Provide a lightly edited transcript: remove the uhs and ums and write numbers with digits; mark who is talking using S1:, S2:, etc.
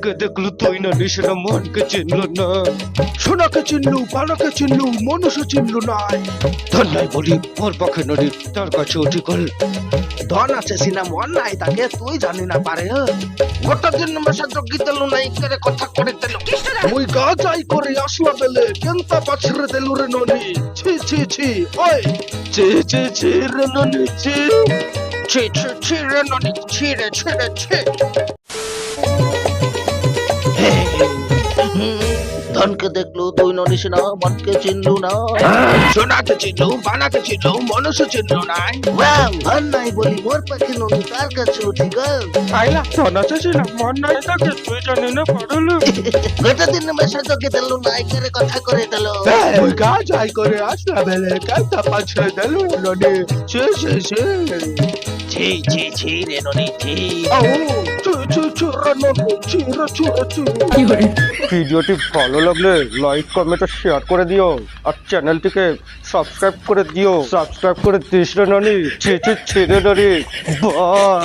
S1: ধনকে দেখলু তুই না নিশানা মনকে চিনল না।
S2: সোনাকে চিনলু, পানাকে চিনলু, মানুষ চিনলু নাই।
S1: ধন নাই বলি ওর পক্ষে নদী তার কাছে উঠি গল।
S2: ধন আছে সিনা মন নাই তাকে তুই জানি না পারে। গোটা দিন মেশা জগি তেলু নাই করে কথা করে তেলু। মুই গা যাই করে আসলা বেলে কেনতা পাছরে তেলু রে ননি। ছি ছি ছি ওই
S1: চে চে চে রে ননি চে।
S2: ছি ছি ছি রে ননি ছি রে ছি রে ছি। ধনকে দেখলু তুই ননিস না মনকে চিনলু না। সোনাকে চিনলু বানাকে চিনলু মানুষ চিনলু নাই। ধন নাই বলি মোর পাখি ননি তার কাছে উঠি গল।
S1: আইলা ধন আছে সিনা মন নাই তাকে তুই জানি না পারলু।
S2: গোটা দিন মেশা জগি তেলু নাই করে কথা করে তেলু।
S1: মুই গা যাই করে আসলা বেলে কেনতা পাছরে তেলু ননি চে চে চে।
S2: ছি ছি ছি রে ননি ছি।
S1: আও চে চে চে রে ননি চে রে চে রে চে। ভিডিওটি ভালো লাগলে লাইক কমেন্ট আর শেয়ার করে দিও আর চ্যানেলটিকে সাবস্ক্রাইব করে দিও। সাবস্ক্রাইব করে দিস রে ননি ছি ছি ছি রে ননি। বাই।